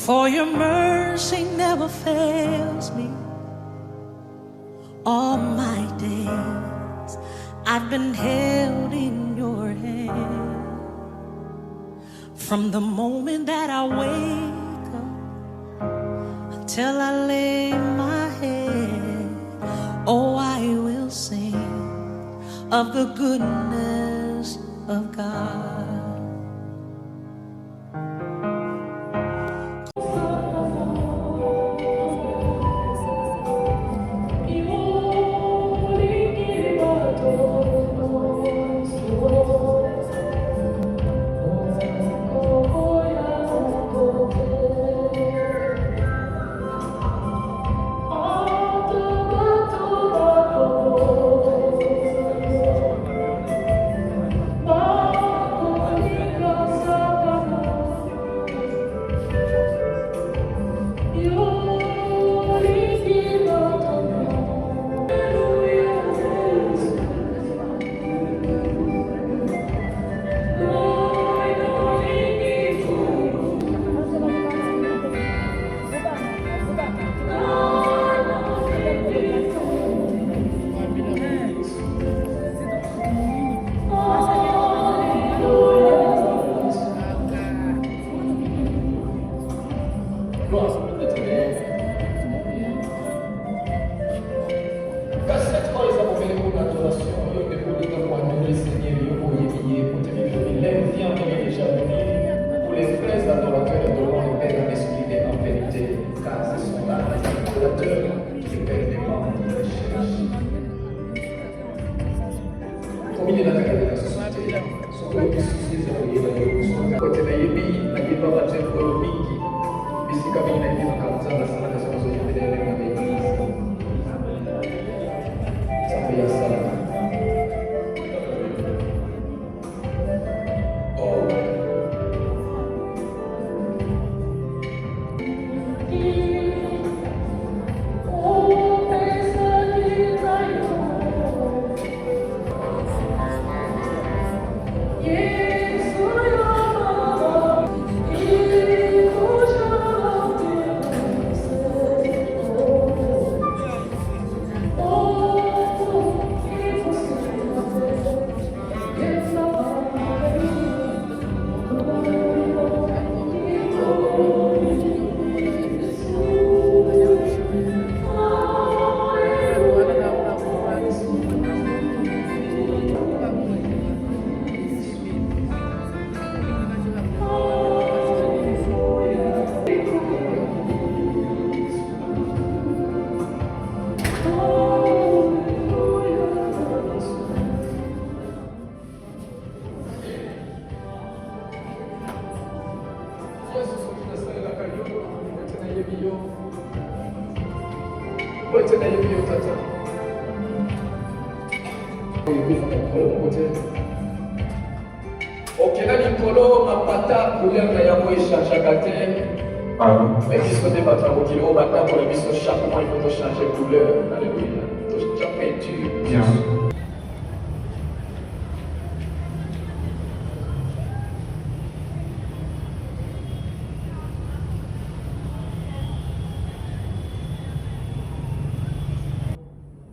For your mercy never fails me. All my days I've been held in your hand. From the moment that I wake up until I lay my head, oh, I will sing of the goodness of God.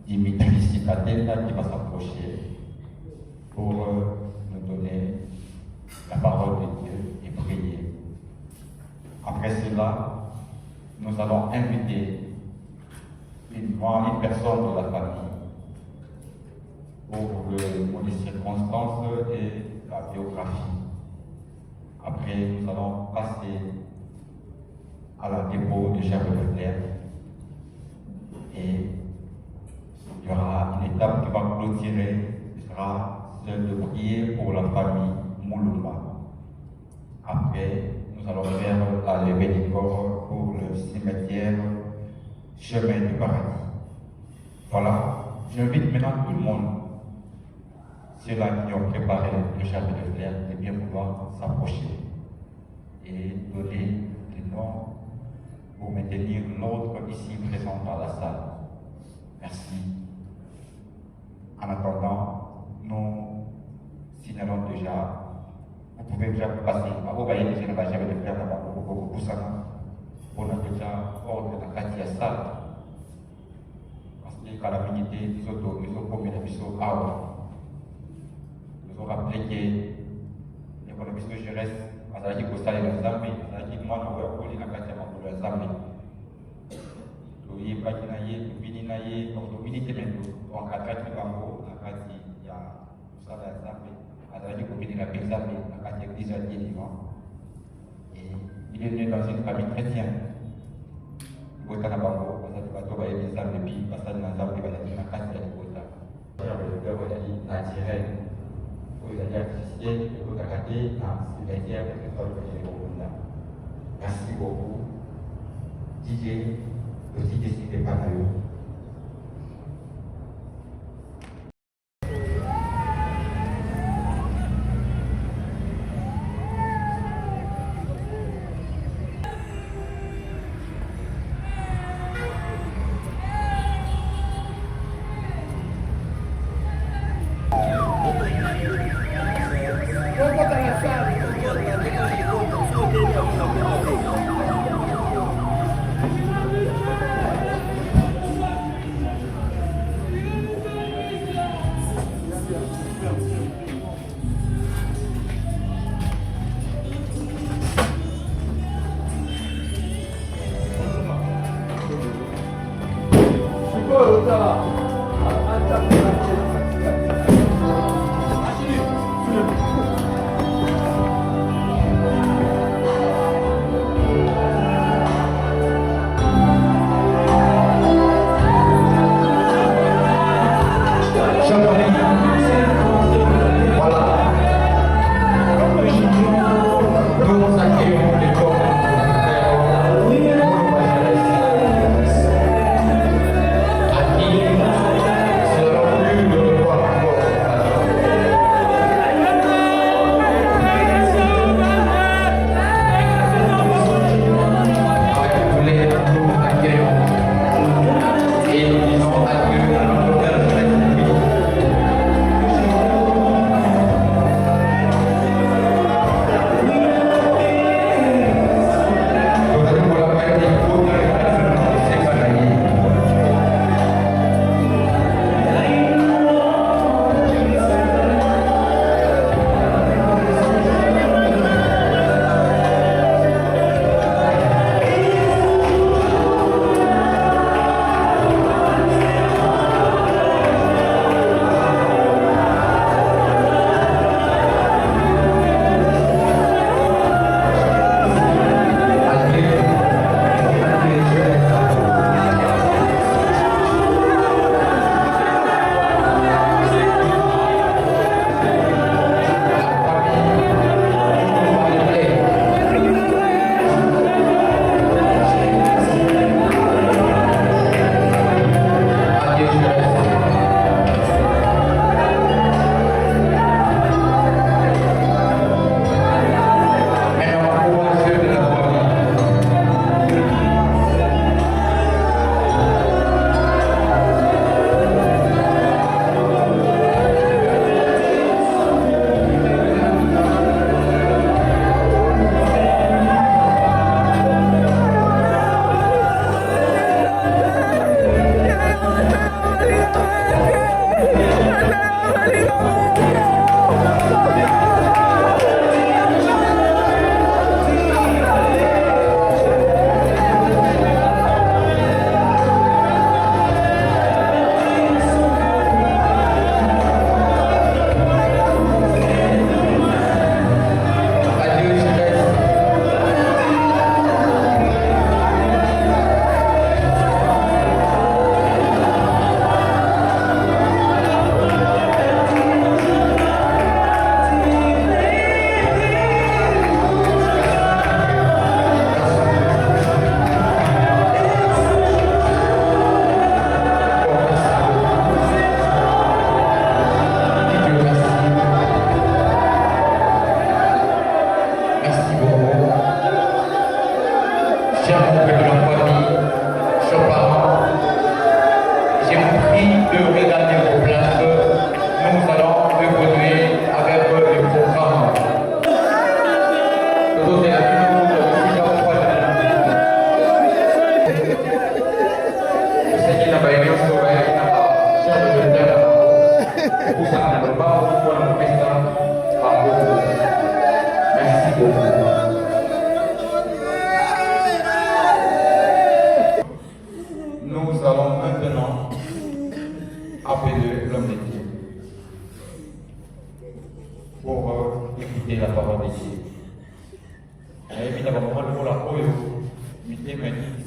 Dimitri Katenda qui va s'approcher pour nous donner la parole de Dieu et prier. Après cela, nous allons inviter une personne de la famille pour les circonstances et la biographie. Après, nous allons passer à la dépôt de chair de terre et il y aura une étape qui va clôturer, ce sera celle de prier pour la famille Moulouma. Après, nous allons faire la levée du corps pour le cimetière Chemin du Paradis. Voilà, j'invite maintenant tout le monde, ceux-là qui ont préparé le chapeau de fleurs, de bien pouvoir s'approcher et donner le nom pour maintenir l'ordre ici présent dans la salle. Merci. En attendant, nous signalons déjà, vous pouvez déjà passer. Vous voyez que je ne vais jamais le faire là-bas pour ça. ça. Parce que quand la communauté, nous sommes communes, nous sommes out. Nous sommes rappelé que l'économie de jeunesse, parce que vous savez dans Zambie, parce que moi, nous avons collé la carte de la Zambie. Nous y pas qui naïe, nous vini naïe, donc nous vini temendu, donc à quatre bango, à quatre il y a ça la Zambie, à la vous venez la paix Zambie, à quatre il y a 10 ans vivants. Et il est né dans une famille chrétienne. Bota na bango, parce que bateau va y Zambie, puis parce que dans Zambie va y na quatre il y a bota. Le gars va y naturel. Vous allez apprécier le coup d'arrêter dans ce métier avec le sol de l'Économie. Merci beaucoup. DJ, aussi décidé par eux.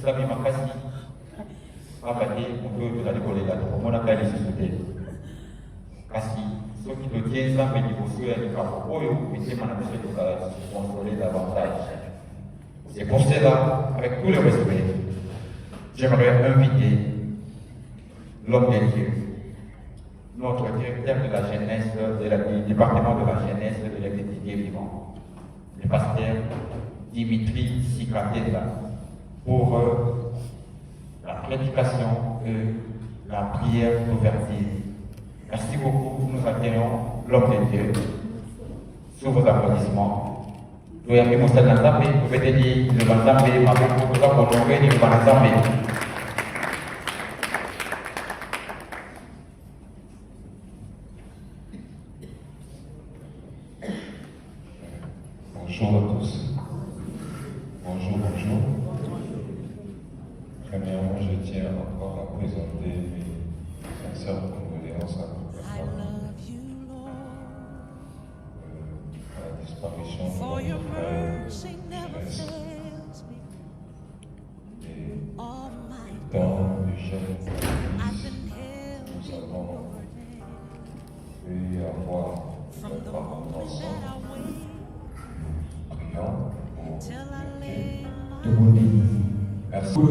Islami makasi abadi moto tozali kolela tokomona ngai lisusu te kasi soki totie nzambe liboso ya likambo oyo mitema na biso tozala console davantage. C'est pour cela, avec tout le respect, j'aimerais inviter l'homme de Dieu, notre directeur de la jeunesse, du département de la jeunesse de l'Église des Dieux vivants, le pasteur Dimitri Sikatenda, pour la prédication et la prière d'ouverture. Merci beaucoup, nous accueillons l'homme de Dieu sous vos applaudissements. Nous avons mis le Nzambe, vous pouvez dire le Nzambe, ma beaucoup, nous avons honoré le Nzambe. Bonjour à tous. Bonjour. Premièrement, je tiens encore à présenter mes sincères condoléances à toute la famille à la disparition de For your mon frère mercy never Jeunesse fails me. et All my dans le jeune I've fils. been held Nous in avons your hand. pu avoir From nos the parents moment that ensemble. I wake Prions pour till I que lay merci. my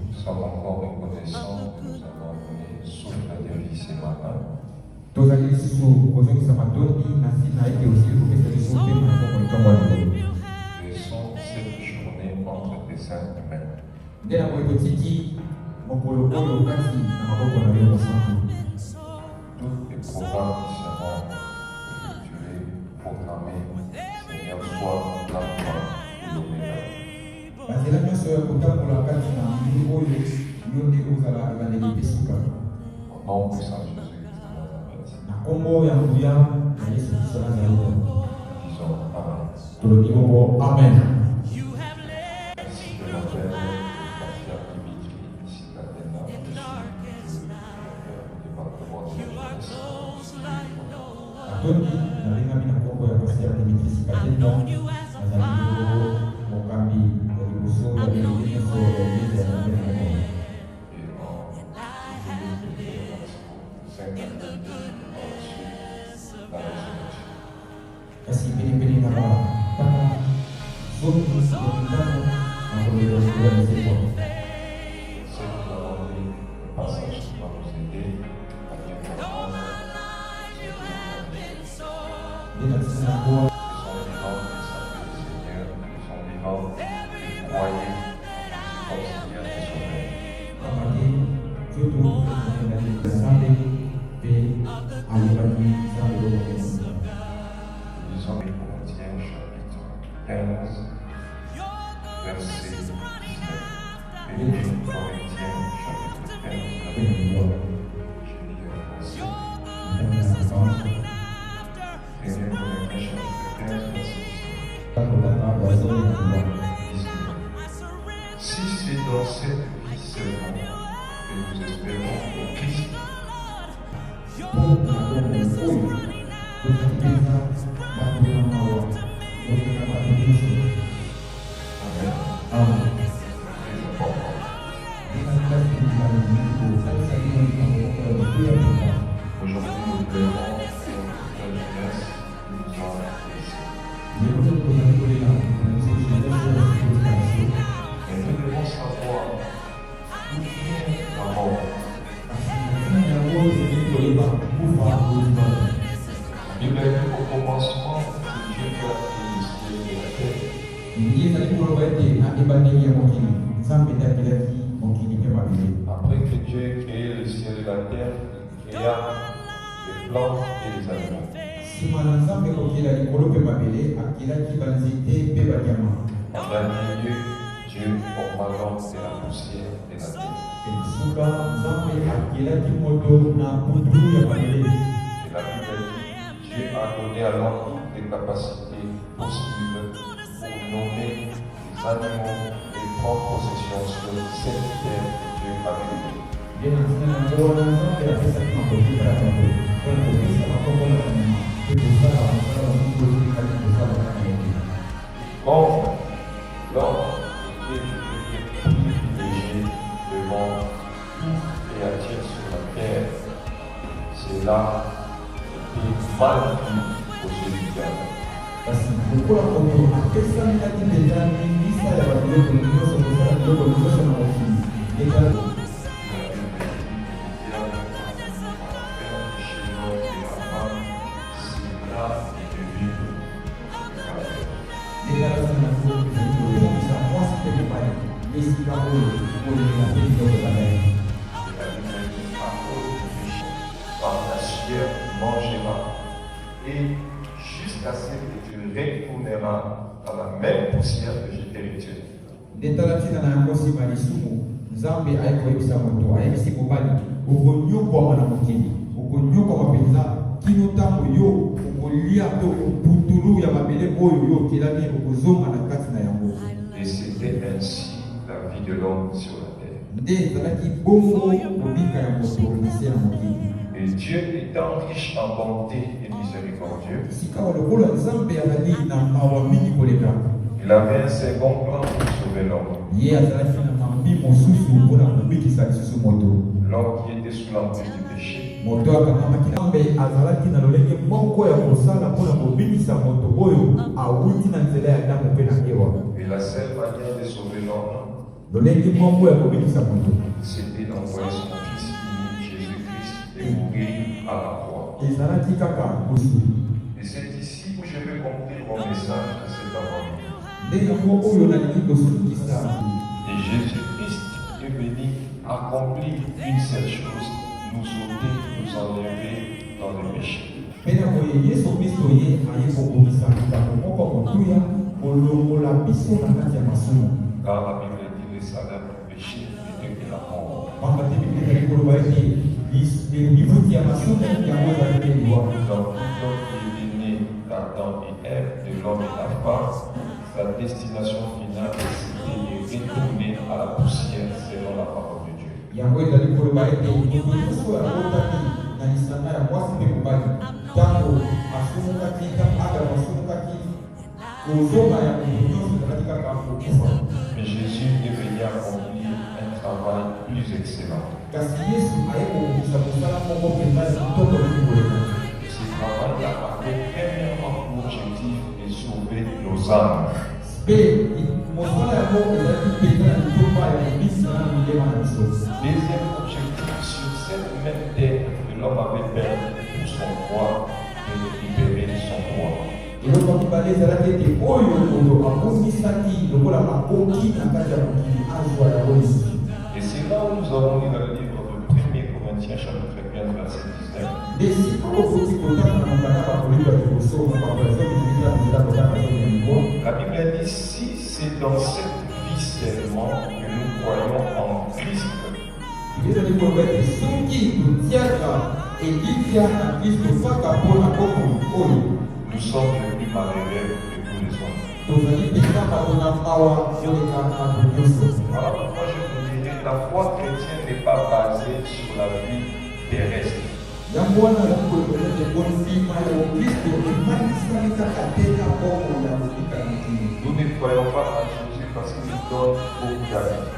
Nous sommes encore reconnaissants que nous avons donné souffle de vie ce matin. tozali lisusu kozongisa matoni na nsina ete osi kopesa biso mpe na bongo ntongo ya likolo Laissons cette journée entre tes saintes mains. nde na boye totiki mokolo oyo kati na maboko na yo mosantu Tous les programmes qui seront effectués, programmés, Seigneur, soient l'alpha et l'oméga. banzela nyonso ya kotambola kati na mbulu oyo yo nde ozala ebandeli mpe suka Au nom puissant de Jésus-Christ de Nazareth, na nkombo ya nguya na yesu kristo nazareta disons Amen. tolobi bongo amen. You have led Merci de l'appel du pasteur Dimitri Sikatenda, in darkest du night. département de You la are jeunesse. close like no other. atoni nalingami na nkombo ya paster dimitri I've sikatenda known you as a nazali bongo father. mokambi ya liboso ya I've known belenge you nyonso ya eglize ya as a ndenge na man. kongo Et I have lived cinq in the années goodness of dans la God. résurrection. kasi pilipili na bataka zote zokutana na kolekolokola misekwa C'est nous avons dit le passage qui va nous aider à bien All comprendre my life you have been so nde natisina koa Ils sont vivants, ils s'appellent le Seigneur, ils sont vivants, ils croyaient au Seigneur et Sauveur. babake kyoto endali nzambe mpe alobaki nzambe lokokomosa Lisons les Corinthiens chapitre 15, verset 19. Et les Corinthiens chapitre 15, mpe na liwa je lis un verset. running after. Et les Corinthiens chapitre 15, verset kakotaka bazongi na liwa 19. I surrender Si c'est dans cette vie seulement que nous espérons au Christ, mpo na bongo oyo tozali mpenza bato na mawa koleka bato nyonso Amen. amen Très important. Aujourd'hui, nous pleurons pour toute la jeunesse qui nous a laissés. Mais nous devons savoir d'où vient la mort. La Bible dit au commencement, c'est Dieu qui a créé le ciel et la terre. Après que Dieu ait créé le ciel et la terre, il créa les plantes et les animaux. nsima na nzambe kokila likolo mpe mabele akelaki banzete mpe banyama En dernier lieu, Dieu forma l'homme de la poussière de la terre. suka nzambe akelaki moto na putu ya mabele Et la Bible dit, Dieu a donné à l'homme toutes les capacités possibles pour nommer les animaux et prendre possession sur cette terre que Dieu a créée. nde na ntina yango wana nzambe apesaki makoki kala bango mpona kopesa makombo na banyama mpe kosala mosala bamoto oyo ekali kosala kaka yango Comme l'homme et je peux être privilégié devant tout créature sur la terre. C'est là que mal vu aux yeux du diable. Basi lokola moto apesanaki mpenza misa ya babiloko nyonso kosala biloko nyonso na mokili ekala déclaration na kokomisa mwasi mpe mobali esika oyo kolemela mpe biloko bazali. Par la sueur mangera et jusqu'à ce que tu retourneras dans la même poussière que je t'ai retirée. Nde tala ntina na yango nsima lisumu nzambe ayi koyebisa moto ayebisi mobali okonyokwama na mokili okonyokwama mpenza kino ntango yo okolia to putulu ya mabele oyo yo okelami okozonga na kati na yango. Et c'était ainsi la vie de l'homme sur la terre. Nde ezalaki bongo kobika ya moto na se ya mokili. Et Dieu étant riche en bonté et miséricordieux, sikawa lokola nzambe azali na mawa mingi koleka il avait un second plan pour sauver l'homme. ye azalaki na mambi mosusu mpona kobikisa lisusu moto. L'homme qui était sous l'emprise du péché. Moto akangamaki nzambe azalaki na lolenge moko ya kosala mpona kobikisa moto oyo awuti na nzela ya adamu mpe na ewa. Et la seule manière de sauver l'homme, lolenge moko ya kobikisa moto c'était d'envoyer son fils unique, Jésus-Christ, et mourir à la croix. ezalaki kaka mosu. Et c'est ici où je vais conclure mon message de cet avant-midi. Nde yango oyo nalingi kosukisa. Et Jésus-Christ est venu accomplir une seule chose, nous sauver, nous enlever dans le péché. mpe na boye yesu kristo ye aye kobomisa likambo moko motuya kolongola biso na kati ya masumu. Car la Bible dit le salaire du péché n'était que la mort. pamba te bible ezali koloba ete lifuti ya masumu yango ezali te liwa. Donc, l'homme qui est né d'Adam et Ève, de l'homme et la femme, sa destination finale est de retourner à la poussière selon la parole de Dieu. yango ezali koloba ete moto nyonso akotaki na lisanga ya mwasi mpe mobali ntango asumukaki ntango adamu asumukaki kozonga ya moto nyonso ezalaki kaka kokufa. Mais Jésus est venu accomplir un travail plus excellent. kasi yesu aye kobongisa mosala moko mpenza ya kitoko mingi koleka. Ce travail a premièrement pour objectif de sauver nos âmes. mpe mosala yango ezalaki mpenza na litomba ya kobikisa na milema na biso. Deuxième objectif, sur cette même terre que l'homme avait perdu son droit de libérer son droit. eloko ya mibale ezalaki ete oyo moto abongisaki lokola makoki na kati ya mokili azwa yango lisusu. Et c'est là où nous avons lu dans le livre de 1 Corinthiens chapitre 15 verset 19. nde sika okoki kotanga na mbanda bakoleka liboso makambo ya zomi milita nzela kotanga zomi na libwa. La Bible dit si c'est dans cette vie seulement que nous croyons en Christ, ezali koloba ete soki totiaka elikya na kristo kaka mpona bomoi oyo nous sommes les plus malheureux de tous les hommes. tozali mpenza bato na mawa koleka bato nyonso. Voilà pourquoi je vous dirais la foi chrétienne n'est pas basée sur la vie terrestre. yango wana ezali koloba ete bondima ya bokristo emangisami kaka te na bomoi ya kobika na mokili. Nous ne croyons pas en Jésus parce qu'il nous donne beaucoup de vie.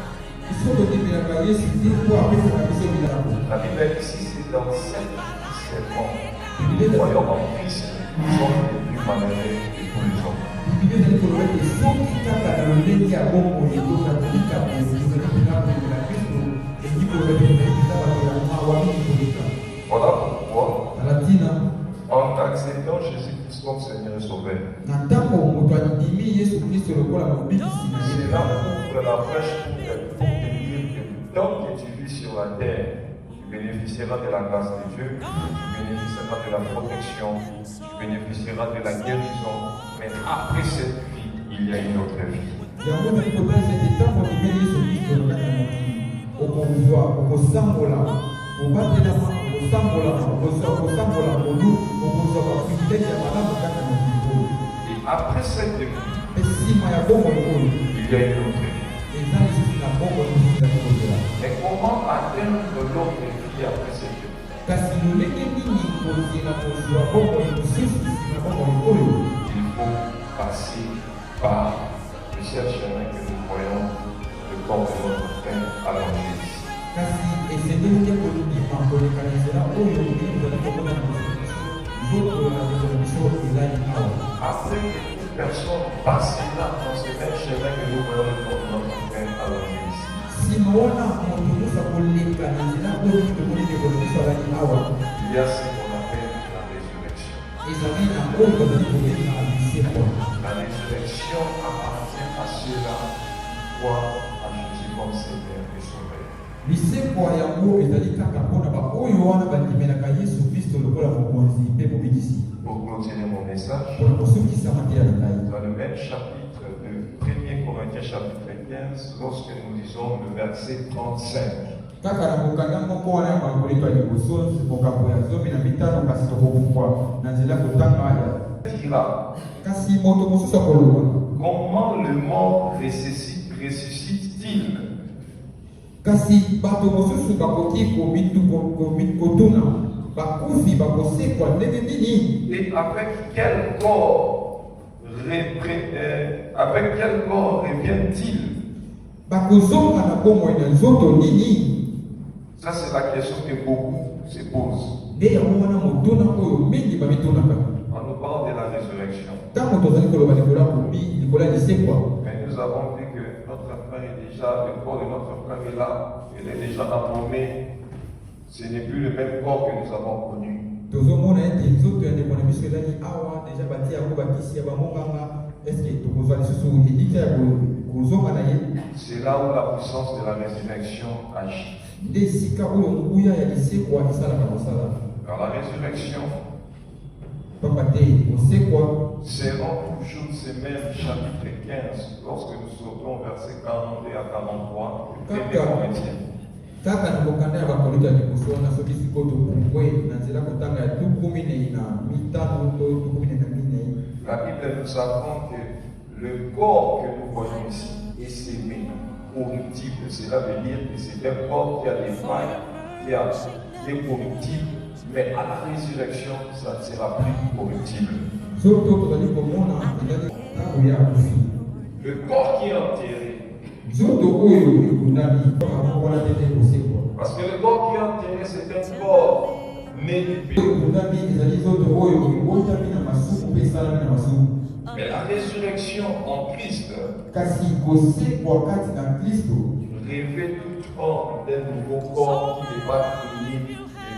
biso totemelaka yesu te mpo apesaka biso bilako. La Bible dit si c'est dans cette vie seulement que nous croyons en Christ, nous sommes les plus malheureux de tous les hommes. biblia ezali koloba ete soki kaka na lolenge ya bomoi toka kobika ezali mpena komela kristo elingi koloba ete tozali mpenza bato ya mawa mingi kobika. Voilà pourquoi, na ntina en acceptant Jésus-Christ comme Seigneur et Sauveur, na ntango moto andimi yesu kristo lokola mobikisi na ye cela ouvre la brèche pour te dire que tant que tu vis sur la terre, tu bénéficieras de la grâce de Dieu, tu bénéficieras de la protection, tu bénéficieras de la guérison, mais après cette vie, il y a une autre vie. yango nali kotalisa ete ntango ondimeli yesu kristo lokati na mokili okozwa okosambola obatelama okosambola molu okozwa baprivilege ya malamu kaka na mokili oyo. Et après cette vie, mpe nsima ya bomoi oyo il y a une autre vie. eza lisusu na bomoi mosusu ezali kozela. Mais comment atteindre l'autre vie après cette vie? kasi lolenge nini kozela kozwa bomoi mosusu nsima bomoi oyo Il faut passer par le seul chemin que nous croyons corps de notre frère allongé ici. kasi esengeli te kondima koleka na nzela oyo ezali komona na nzoto na ndeko na biso ezali awa. Après que toute personne passe là dans ce même chemin que nous voyons le corps de notre frère allongé ici. Nsima wana moto nyonso akoleka na nzela oyo tomoni ndeko na biso azali awa, Il y a ce qu'on appelle la résurrection. ezali na oyo bazali kobenga lisekwa. La résurrection appartient à ceux-là qui croient à Jésus comme Seigneur et Sauveur. lisekwa yango ezali kaka mpona baoyo wana bandimelaka yesu kristo lokola mokonzi mpe mobikisi. Pour continuer mon message, mpona kosukisa mateya na ngai, dans le même chapitre de 1 Corinthiens chapitre 15, lorsque nous lisons le verset 35, kaka na mokanda moko wana ya makoleto ya liboso mokambo ya 15 kasi tokokukwa na nzela kotanga ya dira, kasi moto mosusu akoloba comment le mort ressuscite-t-il? kasi bato mosusu bakoki kotuna bakufi bakosekwa ndenge nini, Et avec quel corps revient-il? bakozonga na bomoi na nzoto nini? Ça, c'est la question que beaucoup se posent. nde yango wana motuna oyo mingi bamitunaka En nous parlant de la résurrection. ntango tozali koloba likolo ya lisekwa. Mais nous avons vu que notre frère est déjà, le corps de notre frère est là, il est déjà embaumé. Ce n'est plus le même corps que nous avons connu. tozomona ete nzoto ya ndeko na biso ezali awa deja batie yango bakisi ya bamonganga, eske tokozwa lisusu elika ya kozonga na ye? C'est là où la puissance de la résurrection agit. nde esika oyo nguya ya lisekwa esalaka kosala. Car la résurrection, pamba te kosekwa selon toujours ces mêmes chapitre 15, lorsque nous sortons versets 42 à 43, le 1er Corinthiens. kaka na mokanda ya bakolinto ya liboso wana soki sikoyo topumbwe na nzela kotanga ya 15 to 14. La Bible nous apprend que le corps que nous voyons ici est sémé, corruptible. Cela veut dire que c'est un corps qui a des failles, qui est corruptible, mais à la résurrection, ça ne sera plus corruptible. soto tozali komona ezali ntango ya kufi Le corps qui est enterré, nzoto oyo ekundami wana tete kosekwa. parce que le corps qui est enterré, c'est un corps né du péché. ekundami ezali nzoto oyo ebotami na masumu mpe esalami na masumu, Mais la résurrection en Christ kasi kosekwa kati na kristo révèle toute forme d'un nouveau corps qui n'est pas créé de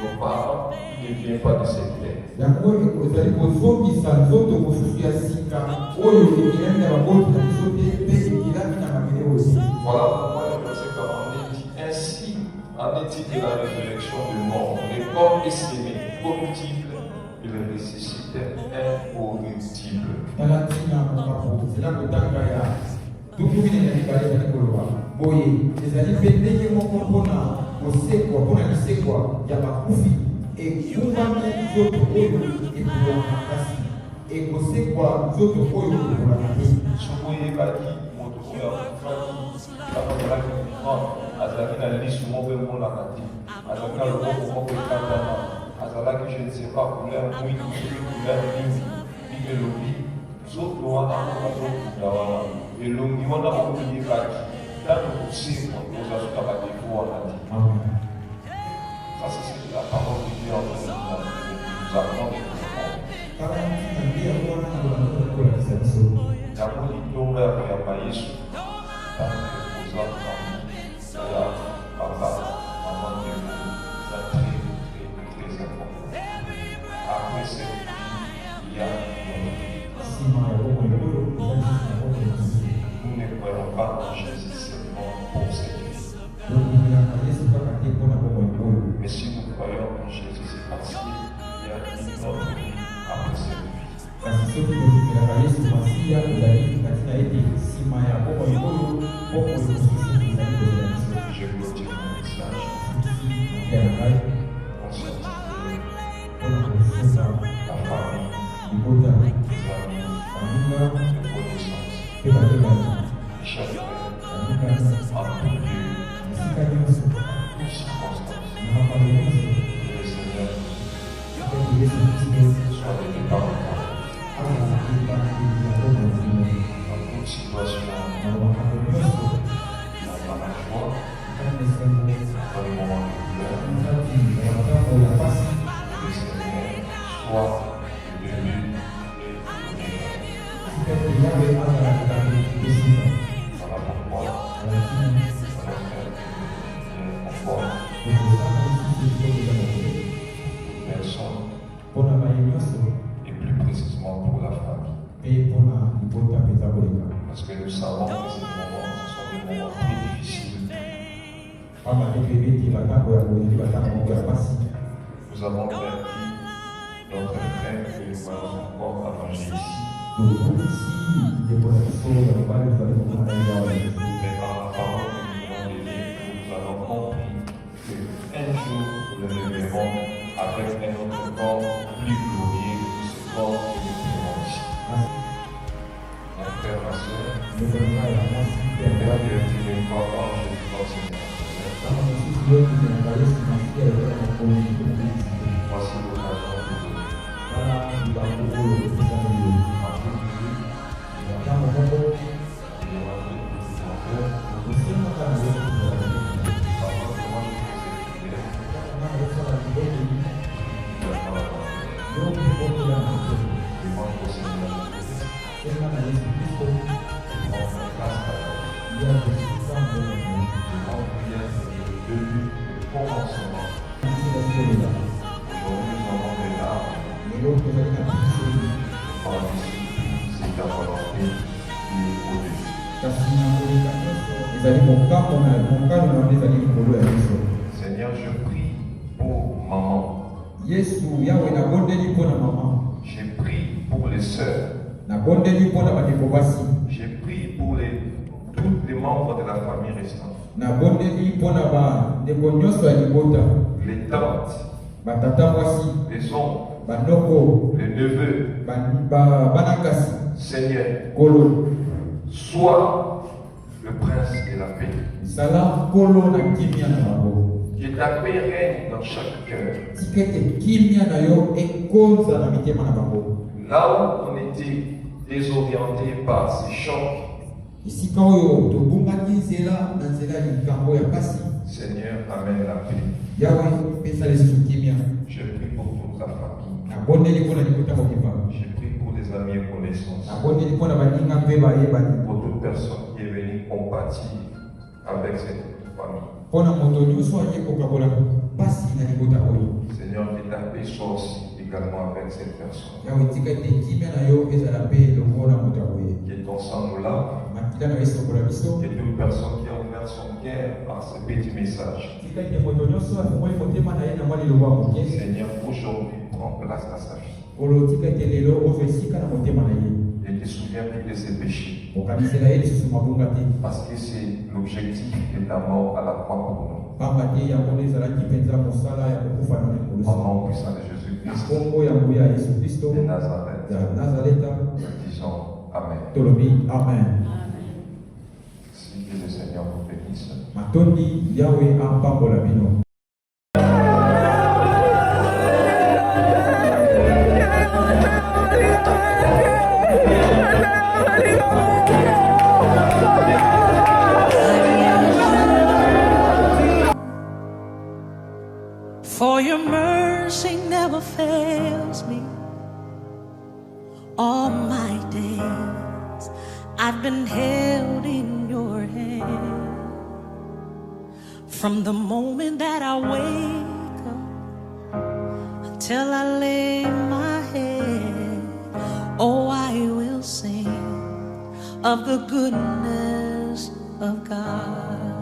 nos parents, qui ne vient pas de cette terre. yango ezali kozongisa nzoto mosusu ya sika oyo ekilami na baboti na biso te mpe ekilami na mabele oyo. Voilà pourquoi le verset 42 dit ainsi en est-il de la résurrection du mort. Le corps est sémé, corruptible, il ressuscite incorruptible. tala ntina mokapo ezala kotanga ya 12 ezali koloba boye ezali mpe ndenge moko mpona kosekwa mpona lisekwa ya bakufi ekungami nzoto oyo ekolaka kasi ekosekwa nzoto oyo ekolaka te. Sokoye baki moto oyo akufaki akozalaki comprendre azalaki na lisu moko emonaka te azalaki na loboko moko ekatama azalaki je ne sais pas couleur mwindu couleur mingi bible elobi nzoto wana azokunda wana elongi wana okoyebaki ntango kosekwa kozasuka badefo wana te. Ça c'est ce que la parole de Dieu en nous apprend de comprendre. tala ntina nde yango wana kolanda kolakisa biso Yango litonga ya koyamba Yesu ntango koza ya papa maman de vous ça très important. Après cette vie, il y a nsima ya bomoi oyo ezali na bomoi na biso. nous ne croyons pas en Jésus seulement pour cette vie. tokumelaka yesu kaka te mpona bomoi oyo, Mais si nous croyons en Jésus, c'est parce qu'il y a une autre vie après cette vie. kasi soki tokumelaka yesu masiya ezali kati na ete nsima ya bomoi oyo bomoi mosusu ezali kozela biso. Je clôture mon message. ya na ngai Conscientiser mpona kososa la famille, libota les amis, baninga les connaissances, mpe balingani les chapitres, balingani en tout lieu, esika nyonso toutes circonstances. na makambo nyonso Que le Seigneur ete yesu kristo soit avec nous par le temps. akokoki bakeli ya bomoi Dans toute situation, na makambo nyonso dans personnes mpona baye nyonso et plus précisément pour la famille. mpe mpona libota mpenza koleka. Parce que nous savons que ces moments, ce sont des moments très difficiles. pamba te toyebi ete batango ya boyeli batango moko ya pasi. Nous avons perdu notre frère que nous voyons encore arrangé ici. tokutisi ndeko na biso ya mobali tozali komona ye awa na Yesu. Mais par la parole que nous avons donnée, nous avons compris qu'un jour nous le verrons avec un autre corps plus glorieux que ce corps que nous tenons ici. Mon frère, ma soeur, ndeko na ngai ya mwasi mpe ya Père mobali. Dieu, tu ne crois pas en Jésus-Christ, Seigneur. kama mosusu yo tozelaka Yesu masiya ezala mokolo tokomelisi te. Voici l'occasion de donner. tala libango oyo epesami yo. ntango moko okosengaka na Yesu kozala okosala libondeli yo mpe bondela na mokolo. senga na Yesu Kristo ya kosusa mbongo kolela. lelo tozali na biso kasi na koleka nyonso ezali mokano na yango ezali likolo ya biso. Seigneur, je prie pour maman. Yesu yawe nabondeli mpo na mama, Je prie pour les sœurs. nabondeli mpo na bandeko basi, Je prie pour tous les membres de la famille restante. nabondeli mpo na bandeko nyonso ya libota, Les tantes, batata mwasi, les oncles, bandoko, les neveux. bana kasi. Seigneur, Kolo sois le prince de la paix. zala kolo na kimia na bango, Que ta paix règne dans chaque cœur. tika ete kimia na yo ekonza na mitema na bango. Là où on était désorienté par ces chocs, esika oyo tobungaki nzela na nzela ya likambo ya pasi, Seigneur, amène la paix. yawe pesa lisusu kimia. Je prie pour toute la famille. nabondeli mpo na libota mobimba, Je prie pour les amis et connaissances. nabondeli mpo na baninga mpe bayebani, Pour toute personne qui est venue compatir avec cette famille. mpo na moto nyonso aye kokabola pasi na libota oyo. Seigneur, que ta paix soit aussi également avec cette personne. yawe tika ete kimia na yo ezala mpe elongo na moto akoye. Que ton sang nous lave. makila na yo esokola biso, Que toute personne qui a ouvert son cœur par ce petit message. tika ete moto nyonso afungoli motema na ye na mwa liloba moke. Seigneur, aujourd'hui, prends place dans sa vie. kolo tika ete lelo ozwa esika na motema na ye, Ne te souviens plus de ses péchés. okanisela ye lisusu mabunga te, Parce que c'est l'objectif de ta mort à la croix pour nous. pamba te yango nde ezalaki mpenza mosala ya kokufa na Au likolo. nom puissant de na Jésus-Christ kombo yango ya Yesu Kristo de Nazareth, ya Nazareta, nous disons Amen. tolobi amen. Si que le Seigneur vous bénisse. matondi yawe apambola bino. For your mercy never fails me. All my days I've been held in your hand. From the moment that I wake up until I lay my head, oh, I will sing of the goodness of God.